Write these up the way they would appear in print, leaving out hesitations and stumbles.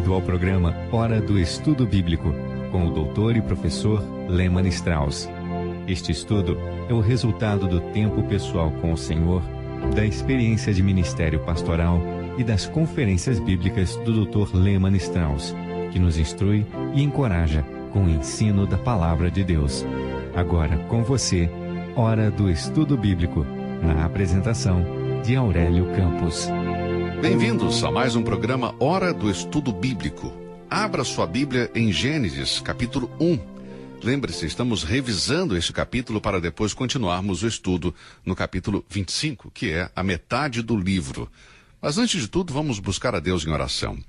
bem-vindo ao programa Hora do Estudo Bíblico, com o doutor e professor Lehmann Strauss. Este estudo é o resultado do tempo pessoal com o Senhor, da experiência de ministério pastoral e das conferências bíblicas do Dr. Lehmann Strauss, que nos instrui e encoraja com o ensino da Palavra de Deus. Agora com você, Hora do Estudo Bíblico, na apresentação de Aurélio Campos. Bem-vindos a mais um programa Hora do Estudo Bíblico. Abra sua Bíblia em Gênesis, capítulo 1. Lembre-se, estamos revisando este capítulo para depois continuarmos o estudo no capítulo 25, que é a metade do livro. Mas antes de tudo, vamos buscar a Deus em oração.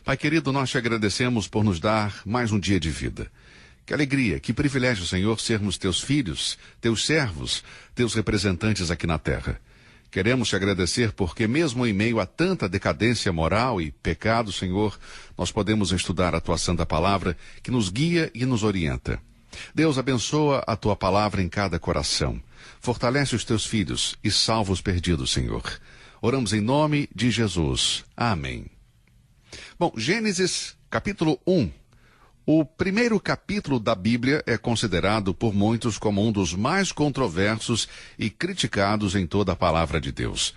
Pai querido, nós te agradecemos por nos dar mais um dia de vida. Que alegria, que privilégio, Senhor, sermos teus filhos, teus servos, teus representantes aqui na terra. Queremos te agradecer porque mesmo em meio a tanta decadência moral e pecado, Senhor, nós podemos estudar a tua santa palavra que nos guia e nos orienta. Deus, abençoa a tua palavra em cada coração. Fortalece os teus filhos e salva os perdidos, Senhor. Oramos em nome de Jesus. Amém. Bom, Gênesis capítulo 1. O primeiro capítulo da Bíblia é considerado por muitos como um dos mais controversos e criticados em toda a palavra de Deus.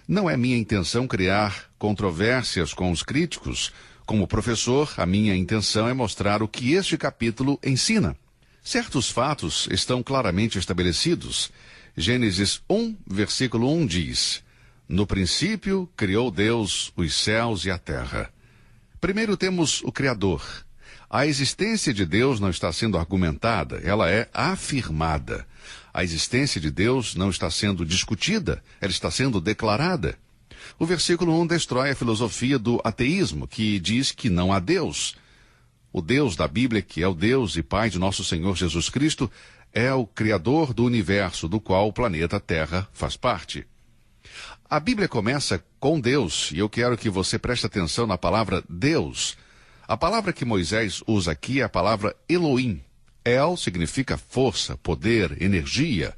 Não é minha intenção criar controvérsias com os críticos. Como professor, a minha intenção é mostrar o que este capítulo ensina. Certos fatos estão claramente estabelecidos. Gênesis 1, versículo 1 diz: No princípio criou Deus os céus e a terra. Primeiro temos o Criador. A existência de Deus não está sendo argumentada, ela é afirmada. A existência de Deus não está sendo discutida, ela está sendo declarada. O versículo 1 destrói a filosofia do ateísmo, que diz que não há Deus. O Deus da Bíblia, que é o Deus e Pai de nosso Senhor Jesus Cristo, é o Criador do universo, do qual o planeta Terra faz parte. A Bíblia começa com Deus, e eu quero que você preste atenção na palavra Deus. A palavra que Moisés usa aqui é a palavra Elohim. El significa força, poder, energia.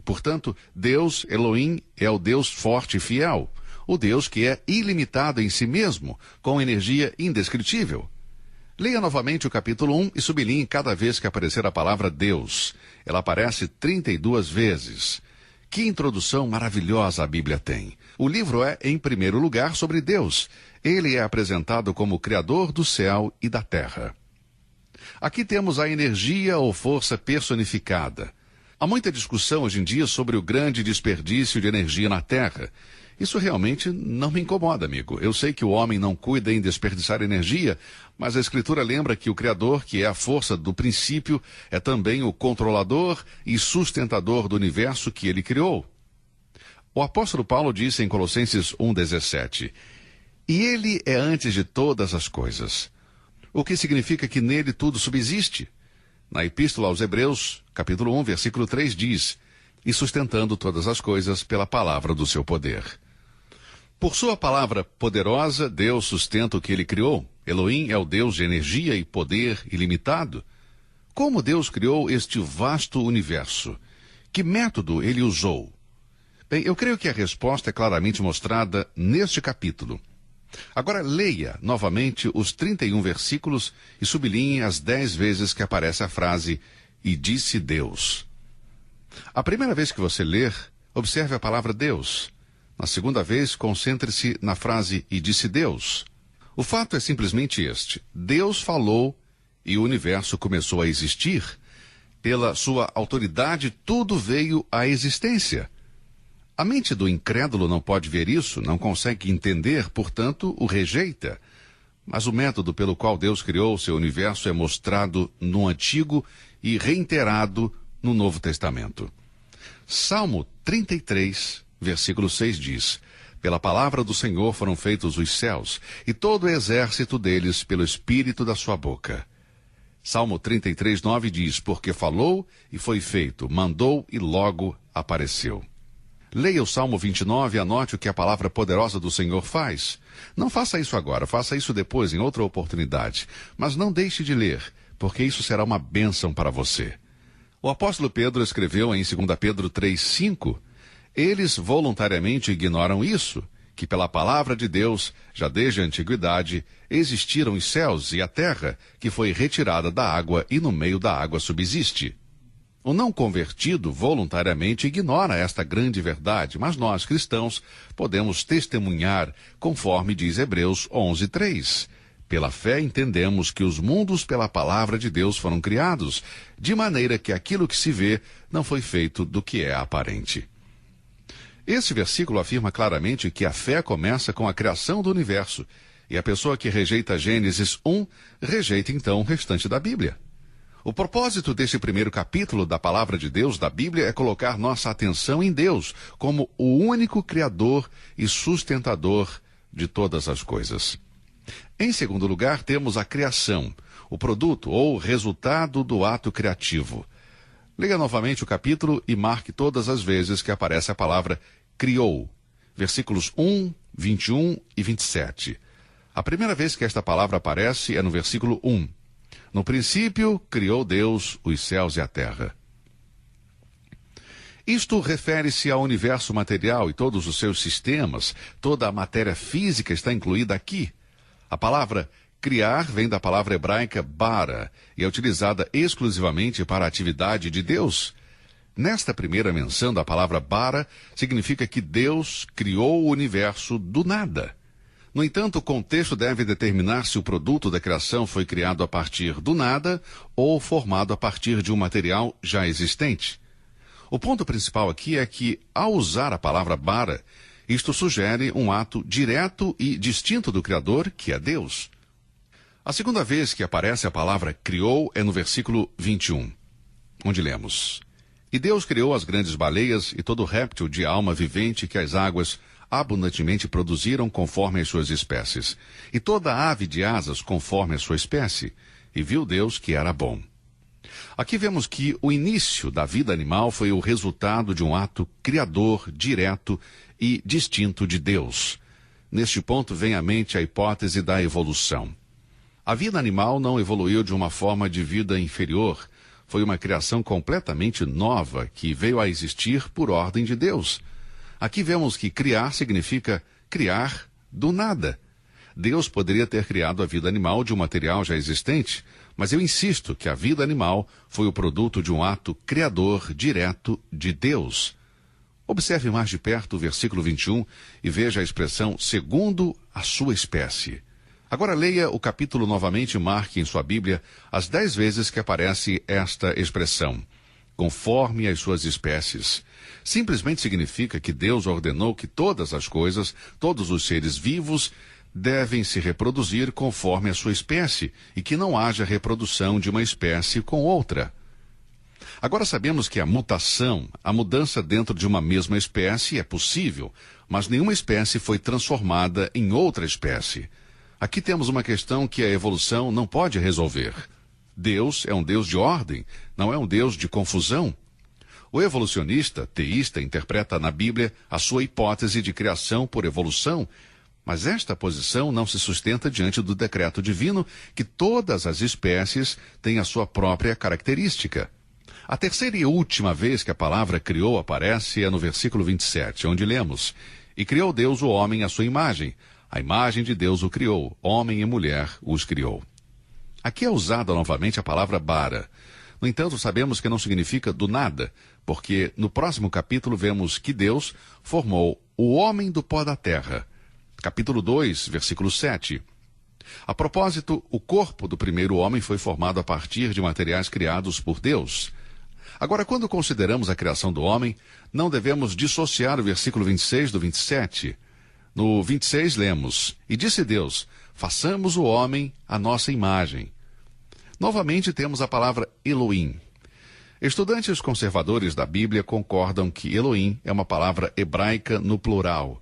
Portanto, Deus, Elohim, é o Deus forte e fiel. O Deus que é ilimitado em si mesmo, com energia indescritível. Leia novamente o capítulo 1 e sublinhe cada vez que aparecer a palavra Deus. Ela aparece 32 vezes. Que introdução maravilhosa a Bíblia tem. O livro é, em primeiro lugar, sobre Deus. Ele é apresentado como o Criador do céu e da terra. Aqui temos a energia ou força personificada. Há muita discussão hoje em dia sobre o grande desperdício de energia na Terra. Isso realmente não me incomoda, amigo. Eu sei que o homem não cuida em desperdiçar energia, mas a Escritura lembra que o Criador, que é a força do princípio, é também o controlador e sustentador do universo que ele criou. O apóstolo Paulo disse em Colossenses 1,17, e ele é antes de todas as coisas, o que significa que nele tudo subsiste. Na Epístola aos Hebreus, capítulo 1, versículo 3 diz, e sustentando todas as coisas pela palavra do seu poder. Por sua palavra poderosa, Deus sustenta o que ele criou. Elohim é o Deus de energia e poder ilimitado. Como Deus criou este vasto universo? Que método ele usou? Bem, eu creio que a resposta é claramente mostrada neste capítulo. Agora leia novamente os 31 versículos e sublinhe as 10 vezes que aparece a frase, e disse Deus. A primeira vez que você ler, observe a palavra Deus. Na segunda vez, concentre-se na frase, e disse Deus. O fato é simplesmente este. Deus falou e o universo começou a existir. Pela sua autoridade, tudo veio à existência. A mente do incrédulo não pode ver isso, não consegue entender, portanto, o rejeita. Mas o método pelo qual Deus criou o seu universo é mostrado no Antigo e reiterado no Novo Testamento. Salmo 33, versículo 6 diz, pela palavra do Senhor foram feitos os céus, e todo o exército deles pelo espírito da sua boca. Salmo 33, 9 diz, porque falou e foi feito, mandou e logo apareceu. Leia o Salmo 29 e anote o que a palavra poderosa do Senhor faz. Não faça isso agora, faça isso depois, em outra oportunidade. Mas não deixe de ler, porque isso será uma bênção para você. O apóstolo Pedro escreveu em 2 Pedro 3,5, eles voluntariamente ignoram isso, que pela palavra de Deus, já desde a antiguidade, existiram os céus e a terra, que foi retirada da água e no meio da água subsiste. O não convertido voluntariamente ignora esta grande verdade, mas nós, cristãos, podemos testemunhar, conforme diz Hebreus 11:3. Pela fé entendemos que os mundos pela palavra de Deus foram criados, de maneira que aquilo que se vê não foi feito do que é aparente. Esse versículo afirma claramente que a fé começa com a criação do universo, e a pessoa que rejeita Gênesis 1, rejeita então o restante da Bíblia. O propósito deste primeiro capítulo da Palavra de Deus da Bíblia é colocar nossa atenção em Deus como o único Criador e sustentador de todas as coisas. Em segundo lugar, temos a criação, o produto ou resultado do ato criativo. Leia novamente o capítulo e marque todas as vezes que aparece a palavra criou. Versículos 1, 21 e 27. A primeira vez que esta palavra aparece é no versículo 1. No princípio, criou Deus os céus e a terra. Isto refere-se ao universo material e todos os seus sistemas. Toda a matéria física está incluída aqui. A palavra criar vem da palavra hebraica bara e é utilizada exclusivamente para a atividade de Deus. Nesta primeira menção da palavra bara, significa que Deus criou o universo do nada. No entanto, o contexto deve determinar se o produto da criação foi criado a partir do nada ou formado a partir de um material já existente. O ponto principal aqui é que, ao usar a palavra bara, isto sugere um ato direto e distinto do Criador, que é Deus. A segunda vez que aparece a palavra criou é no versículo 21, onde lemos: E Deus criou as grandes baleias e todo réptil de alma vivente que as águas abundantemente produziram conforme as suas espécies, e toda ave de asas conforme a sua espécie, e viu Deus que era bom. Aqui vemos que o início da vida animal foi o resultado de um ato criador, direto e distinto de Deus. Neste ponto vem à mente a hipótese da evolução. A vida animal não evoluiu de uma forma de vida inferior. Foi uma criação completamente nova que veio a existir por ordem de Deus. Aqui vemos que criar significa criar do nada. Deus poderia ter criado a vida animal de um material já existente, mas eu insisto que a vida animal foi o produto de um ato criador direto de Deus. Observe mais de perto o versículo 21 e veja a expressão segundo a sua espécie. Agora leia o capítulo novamente e marque em sua Bíblia as 10 vezes que aparece esta expressão, conforme as suas espécies. Simplesmente significa que Deus ordenou que todas as coisas, todos os seres vivos, devem se reproduzir conforme a sua espécie e que não haja reprodução de uma espécie com outra. Agora sabemos que a mutação, a mudança dentro de uma mesma espécie é possível, mas nenhuma espécie foi transformada em outra espécie. Aqui temos uma questão que a evolução não pode resolver. Deus é um Deus de ordem, não é um Deus de confusão. O evolucionista, teísta, interpreta na Bíblia a sua hipótese de criação por evolução, mas esta posição não se sustenta diante do decreto divino que todas as espécies têm a sua própria característica. A terceira e última vez que a palavra criou aparece é no versículo 27, onde lemos: E criou Deus o homem à sua imagem. A imagem de Deus o criou, homem e mulher os criou. Aqui é usada novamente a palavra bara. No entanto, sabemos que não significa do nada, porque no próximo capítulo vemos que Deus formou o homem do pó da terra. Capítulo 2, versículo 7. A propósito, o corpo do primeiro homem foi formado a partir de materiais criados por Deus. Agora, quando consideramos a criação do homem, não devemos dissociar o versículo 26 do 27. No 26 lemos: E disse Deus, façamos o homem à nossa imagem. Novamente temos a palavra Elohim. Estudantes conservadores da Bíblia concordam que Elohim é uma palavra hebraica no plural.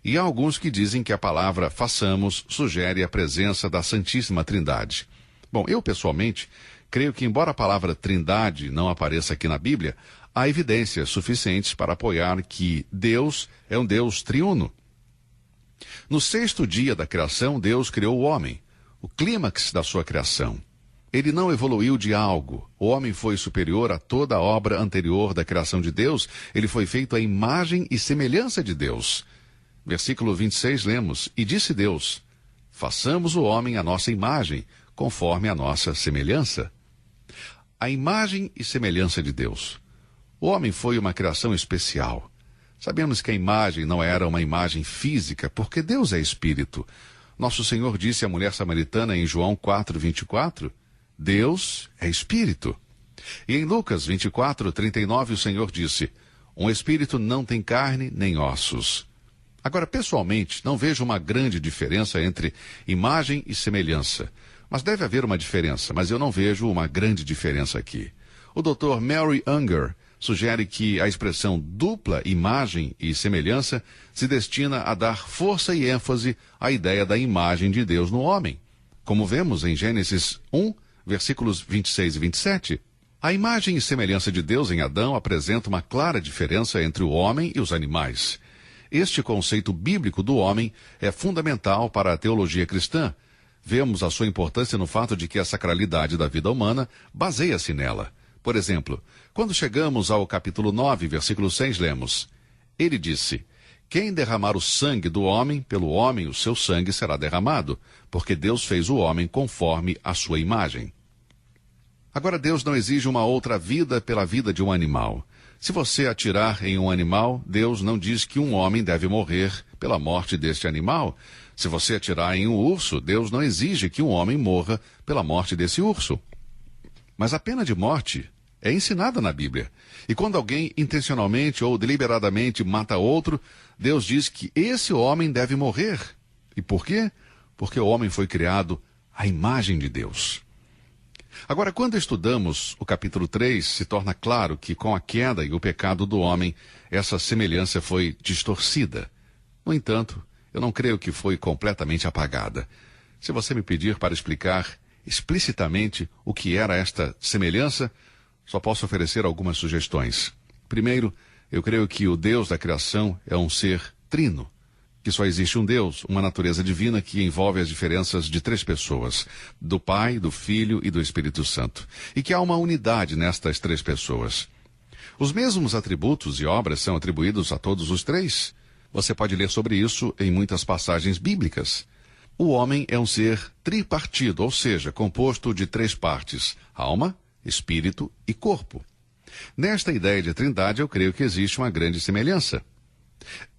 E há alguns que dizem que a palavra façamos sugere a presença da Santíssima Trindade. Bom, eu pessoalmente creio que, embora a palavra Trindade não apareça aqui na Bíblia, há evidências suficientes para apoiar que Deus é um Deus triuno. No 6º dia da criação, Deus criou o homem, o clímax da sua criação. Ele não evoluiu de algo. O homem foi superior a toda a obra anterior da criação de Deus. Ele foi feito à imagem e semelhança de Deus. versículo 26, lemos: E disse Deus: façamos o homem à nossa imagem, conforme a nossa semelhança. A imagem e semelhança de Deus. O homem foi uma criação especial. Sabemos que a imagem não era uma imagem física, porque Deus é espírito. Nosso Senhor disse à mulher samaritana em João 4:24, Deus é espírito. E em Lucas 24:39 o Senhor disse, um espírito não tem carne nem ossos. Agora, pessoalmente, não vejo uma grande diferença entre imagem e semelhança. Mas deve haver uma diferença, mas eu não vejo uma grande diferença aqui. O Dr. Mary Unger sugere que a expressão dupla imagem e semelhança se destina a dar força e ênfase à ideia da imagem de Deus no homem. Como vemos em Gênesis 1, versículos 26 e 27. A imagem e semelhança de Deus em Adão apresenta uma clara diferença entre o homem e os animais. Este conceito bíblico do homem é fundamental para a teologia cristã. Vemos a sua importância no fato de que a sacralidade da vida humana baseia-se nela. Por exemplo, quando chegamos ao capítulo 9, versículo 6, lemos: Ele disse, quem derramar o sangue do homem, pelo homem o seu sangue será derramado, porque Deus fez o homem conforme a sua imagem. Agora, Deus não exige uma outra vida pela vida de um animal. Se você atirar em um animal, Deus não diz que um homem deve morrer pela morte deste animal. Se você atirar em um urso, Deus não exige que um homem morra pela morte desse urso. Mas a pena de morte é ensinada na Bíblia. E quando alguém intencionalmente ou deliberadamente mata outro, Deus diz que esse homem deve morrer. E por quê? Porque o homem foi criado à imagem de Deus. Agora, quando estudamos o capítulo 3, se torna claro que com a queda e o pecado do homem, essa semelhança foi distorcida. No entanto, eu não creio que foi completamente apagada. Se você me pedir para explicar explicitamente o que era esta semelhança, só posso oferecer algumas sugestões. Primeiro, eu creio que o Deus da criação é um ser trino, que só existe um Deus, uma natureza divina que envolve as diferenças de três pessoas, do Pai, do Filho e do Espírito Santo, e que há uma unidade nestas três pessoas. Os mesmos atributos e obras são atribuídos a todos os três. Você pode ler sobre isso em muitas passagens bíblicas. O homem é um ser tripartido, ou seja, composto de três partes: alma, espírito e corpo. Nesta ideia de trindade, eu creio que existe uma grande semelhança.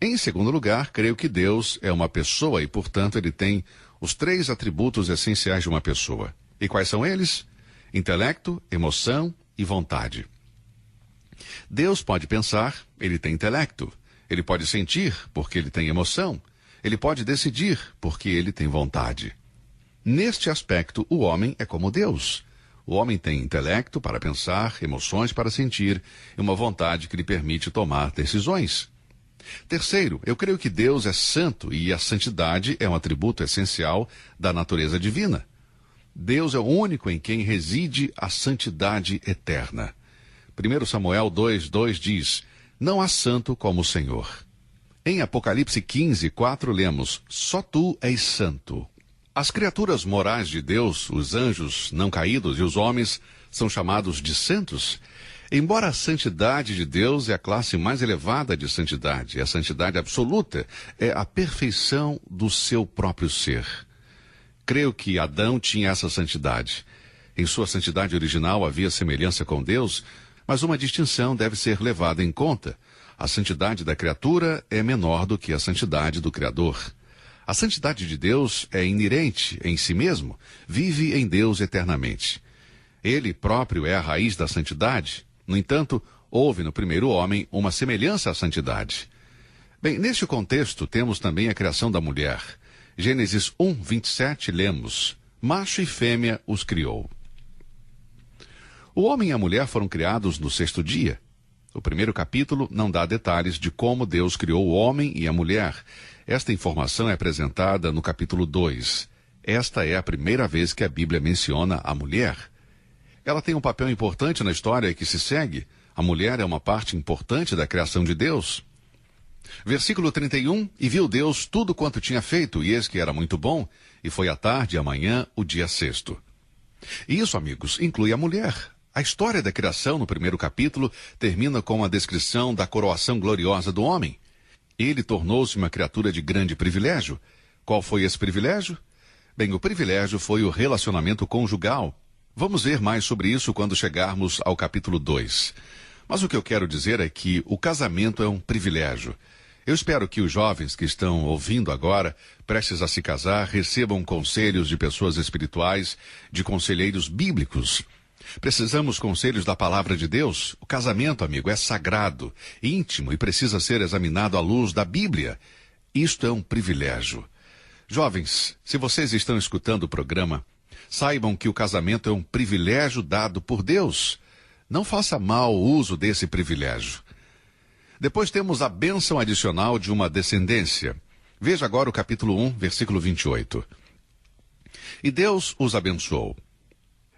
Em segundo lugar, creio que Deus é uma pessoa e, portanto, ele tem os três atributos essenciais de uma pessoa. E quais são eles? Intelecto, emoção e vontade. Deus pode pensar, ele tem intelecto. Ele pode sentir, porque ele tem emoção. Ele pode decidir, porque ele tem vontade. Neste aspecto, o homem é como Deus. O homem tem intelecto para pensar, emoções para sentir e uma vontade que lhe permite tomar decisões. Terceiro, eu creio que Deus é santo e a santidade é um atributo essencial da natureza divina. Deus é o único em quem reside a santidade eterna. 1 Samuel 2:2 diz, não há santo como o Senhor. Em Apocalipse 15:4 lemos, só tu és santo. As criaturas morais de Deus, os anjos não caídos e os homens, são chamados de santos. Embora a santidade de Deus é a classe mais elevada de santidade, a santidade absoluta é a perfeição do seu próprio ser. Creio que Adão tinha essa santidade. Em sua santidade original havia semelhança com Deus, mas uma distinção deve ser levada em conta. A santidade da criatura é menor do que a santidade do Criador. A santidade de Deus é inerente em si mesmo, vive em Deus eternamente. Ele próprio é a raiz da santidade. No entanto, houve no primeiro homem uma semelhança à santidade. Bem, neste contexto temos também a criação da mulher. Gênesis 1:27 lemos, macho e fêmea os criou. O homem e a mulher foram criados no sexto dia. O primeiro capítulo não dá detalhes de como Deus criou o homem e a mulher. Esta informação é apresentada no capítulo 2. Esta é a primeira vez que a Bíblia menciona a mulher. Ela tem um papel importante na história que se segue. A mulher é uma parte importante da criação de Deus. Versículo 31, e viu Deus tudo quanto tinha feito, e eis que era muito bom, e foi à tarde e amanhã o dia sexto. E isso, amigos, inclui a mulher. A história da criação, no primeiro capítulo, termina com a descrição da coroação gloriosa do homem. Ele tornou-se uma criatura de grande privilégio. Qual foi esse privilégio? Bem, o privilégio foi o relacionamento conjugal. Vamos ver mais sobre isso quando chegarmos ao capítulo 2. Mas o que eu quero dizer é que o casamento é um privilégio. Eu espero que os jovens que estão ouvindo agora, prestes a se casar, recebam conselhos de pessoas espirituais, de conselheiros bíblicos. Precisamos conselhos da palavra de Deus. O casamento, amigo, é sagrado, íntimo e precisa ser examinado à luz da Bíblia. Isto é um privilégio. Jovens, se vocês estão escutando o programa, saibam que o casamento é um privilégio dado por Deus. Não faça mau uso desse privilégio. Depois temos a bênção adicional de uma descendência. Veja agora o capítulo 1, versículo 28. E Deus os abençoou.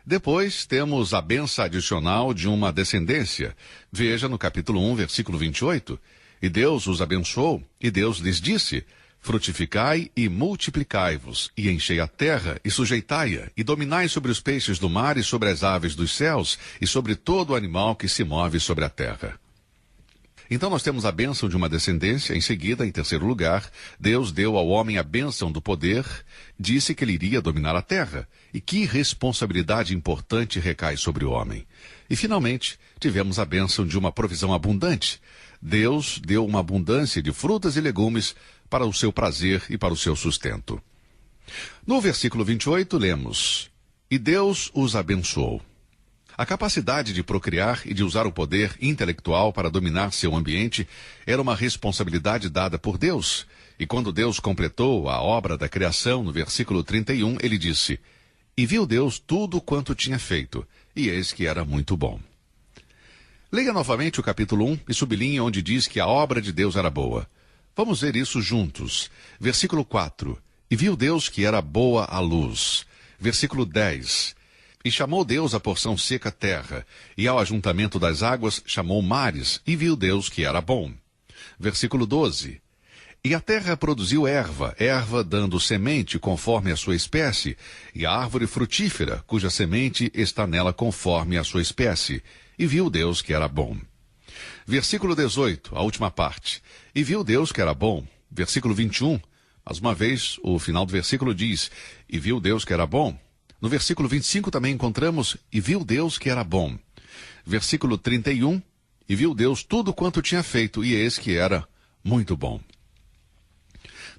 Depois temos a bênção adicional de uma descendência. Veja no capítulo 1, versículo 28. E Deus os abençoou, e Deus lhes disse: frutificai e multiplicai-vos, e enchei a terra, e sujeitai-a, e dominai sobre os peixes do mar, e sobre as aves dos céus, e sobre todo animal que se move sobre a terra. Então nós temos a bênção de uma descendência. Em seguida, em terceiro lugar, Deus deu ao homem a bênção do poder, disse que ele iria dominar a terra. E que responsabilidade importante recai sobre o homem. E finalmente, tivemos a bênção de uma provisão abundante. Deus deu uma abundância de frutas e legumes para o seu prazer e para o seu sustento. No versículo 28, lemos: E Deus os abençoou. A capacidade de procriar e de usar o poder intelectual para dominar seu ambiente era uma responsabilidade dada por Deus. E quando Deus completou a obra da criação, no versículo 31, ele disse: E viu Deus tudo quanto tinha feito, e eis que era muito bom. Leia novamente o capítulo 1 e sublinhe onde diz que a obra de Deus era boa. Vamos ver isso juntos. Versículo 4. E viu Deus que era boa a luz. Versículo 10. E chamou Deus a porção seca terra, e ao ajuntamento das águas chamou mares, e viu Deus que era bom. Versículo 12. E a terra produziu erva dando semente conforme a sua espécie, e a árvore frutífera, cuja semente está nela conforme a sua espécie. E viu Deus que era bom. Versículo 18, a última parte. E viu Deus que era bom. Versículo 21, mais uma vez, o final do versículo diz: E viu Deus que era bom. No versículo 25 também encontramos: E viu Deus que era bom. Versículo 31, E viu Deus tudo quanto tinha feito, e eis que era muito bom.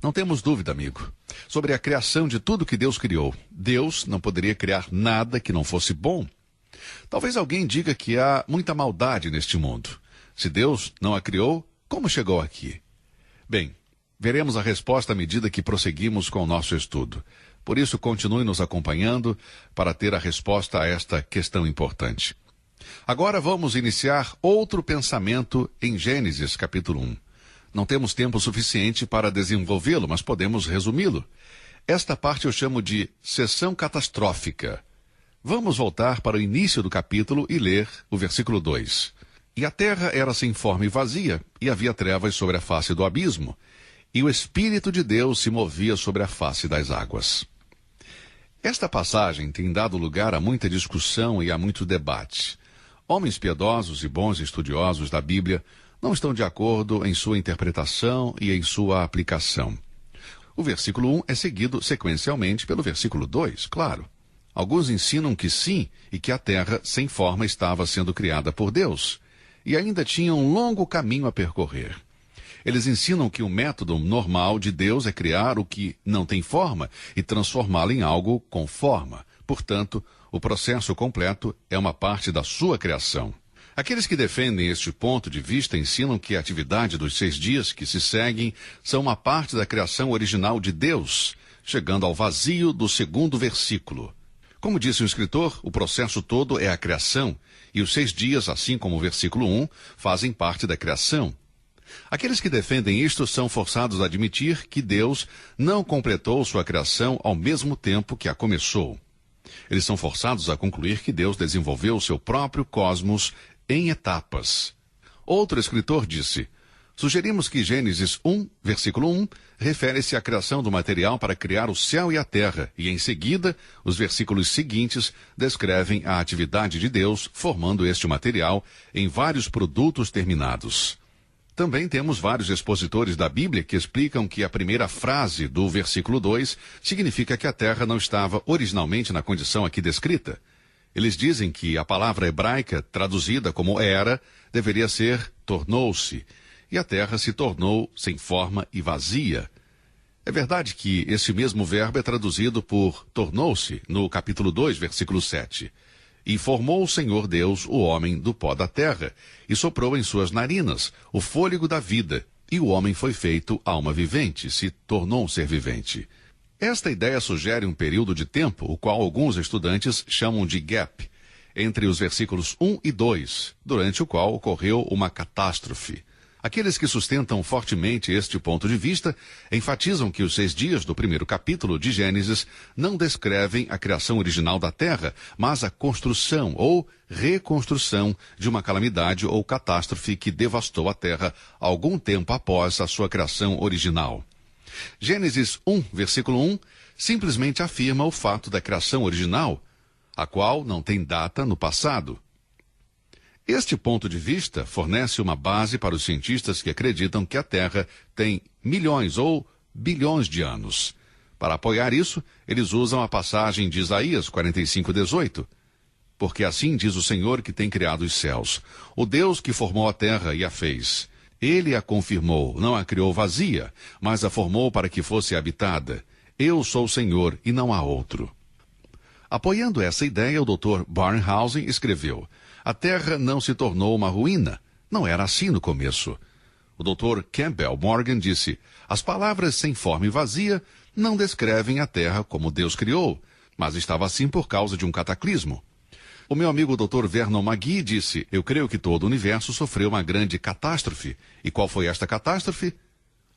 Não temos dúvida, amigo, sobre a criação de tudo que Deus criou. Deus não poderia criar nada que não fosse bom. Talvez alguém diga que há muita maldade neste mundo. Se Deus não a criou, como chegou aqui? Bem, veremos a resposta à medida que prosseguimos com o nosso estudo. Por isso, continue nos acompanhando para ter a resposta a esta questão importante. Agora vamos iniciar outro pensamento em Gênesis, capítulo 1. Não temos tempo suficiente para desenvolvê-lo, mas podemos resumi-lo. Esta parte eu chamo de seção catastrófica. Vamos voltar para o início do capítulo e ler o versículo 2. E a terra era sem forma e vazia, e havia trevas sobre a face do abismo, e o Espírito de Deus se movia sobre a face das águas. Esta passagem tem dado lugar a muita discussão e a muito debate. Homens piedosos e bons estudiosos da Bíblia não estão de acordo em sua interpretação e em sua aplicação. O versículo 1 é seguido sequencialmente pelo versículo 2, claro. Alguns ensinam que sim, e que a terra sem forma estava sendo criada por Deus, e ainda tinha um longo caminho a percorrer. Eles ensinam que o método normal de Deus é criar o que não tem forma e transformá-lo em algo com forma. Portanto, o processo completo é uma parte da sua criação. Aqueles que defendem este ponto de vista ensinam que a atividade dos 6 dias que se seguem são uma parte da criação original de Deus, chegando ao vazio do 2º versículo. Como disse o escritor, o processo todo é a criação, e os 6 dias, assim como o versículo 1, fazem parte da criação. Aqueles que defendem isto são forçados a admitir que Deus não completou sua criação ao mesmo tempo que a começou. Eles são forçados a concluir que Deus desenvolveu o seu próprio cosmos em etapas. Outro escritor disse: sugerimos que Gênesis 1, versículo 1, refere-se à criação do material para criar o céu e a terra, e em seguida, os versículos seguintes descrevem a atividade de Deus formando este material em vários produtos terminados. Também temos vários expositores da Bíblia que explicam que a primeira frase do versículo 2 significa que a terra não estava originalmente na condição aqui descrita. Eles dizem que a palavra hebraica, traduzida como era, deveria ser tornou-se, e a terra se tornou sem forma e vazia. É verdade que esse mesmo verbo é traduzido por tornou-se no capítulo 2, versículo 7. E formou o Senhor Deus o homem do pó da terra, e soprou em suas narinas o fôlego da vida, e o homem foi feito alma vivente, se tornou um ser vivente. Esta ideia sugere um período de tempo, o qual alguns estudantes chamam de gap, entre os versículos 1 e 2, durante o qual ocorreu uma catástrofe. Aqueles que sustentam fortemente este ponto de vista enfatizam que os 6 dias do primeiro capítulo de Gênesis não descrevem a criação original da terra, mas a construção ou reconstrução de uma calamidade ou catástrofe que devastou a terra algum tempo após a sua criação original. Gênesis 1, versículo 1, simplesmente afirma o fato da criação original, a qual não tem data no passado. Este ponto de vista fornece uma base para os cientistas que acreditam que a Terra tem milhões ou bilhões de anos. Para apoiar isso, eles usam a passagem de Isaías 45:18. Porque assim diz o Senhor que tem criado os céus, o Deus que formou a terra e a fez. Ele a confirmou, não a criou vazia, mas a formou para que fosse habitada. Eu sou o Senhor e não há outro. Apoiando essa ideia, o Dr. Barnhausen escreveu: a terra não se tornou uma ruína. Não era assim no começo. O Dr. Campbell Morgan disse: as palavras sem forma e vazia não descrevem a terra como Deus criou, mas estava assim por causa de um cataclismo. O meu amigo Dr. Vernon McGee disse: eu creio que todo o universo sofreu uma grande catástrofe. E qual foi esta catástrofe?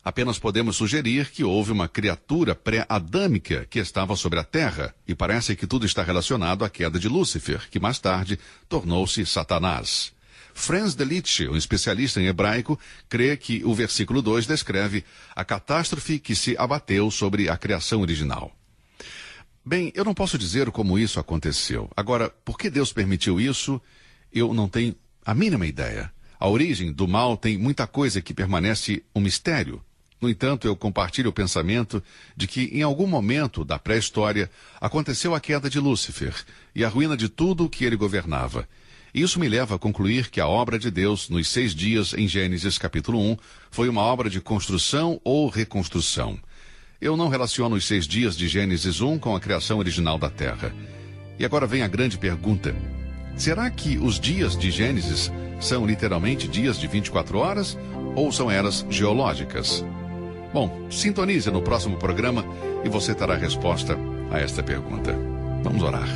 Apenas podemos sugerir que houve uma criatura pré-adâmica que estava sobre a terra, e parece que tudo está relacionado à queda de Lúcifer, que mais tarde tornou-se Satanás. Franz Delitzsch, um especialista em hebraico, crê que o versículo 2 descreve a catástrofe que se abateu sobre a criação original. Bem, eu não posso dizer como isso aconteceu. Agora, por que Deus permitiu isso, eu não tenho a mínima ideia. A origem do mal tem muita coisa que permanece um mistério. No entanto, eu compartilho o pensamento de que, em algum momento da pré-história, aconteceu a queda de Lúcifer e a ruína de tudo o que ele governava. Isso me leva a concluir que a obra de Deus, nos 6 dias em Gênesis capítulo 1, foi uma obra de construção ou reconstrução. Eu não relaciono os 6 dias de Gênesis 1 com a criação original da Terra. E agora vem a grande pergunta: será que os dias de Gênesis são literalmente dias de 24 horas ou são eras geológicas? Bom, sintonize no próximo programa e você terá a resposta a esta pergunta. Vamos orar.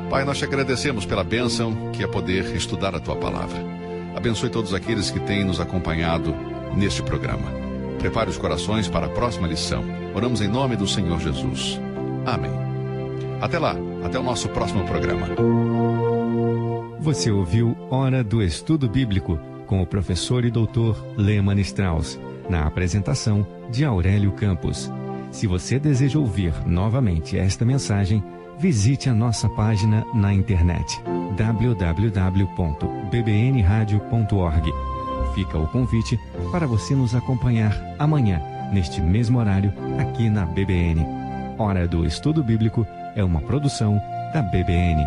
Pai, nós te agradecemos pela bênção que é poder estudar a tua palavra. Abençoe todos aqueles que têm nos acompanhado neste programa. Prepare os corações para a próxima lição. Oramos em nome do Senhor Jesus. Amém. Até lá, até o nosso próximo programa. Você ouviu Hora do Estudo Bíblico com o professor e doutor Lehmann Strauss, na apresentação de Aurélio Campos. Se você deseja ouvir novamente esta mensagem, visite a nossa página na internet www.bbnradio.org. Fica o convite para você nos acompanhar amanhã, neste mesmo horário, aqui na BBN. Hora do Estudo Bíblico é uma produção da BBN.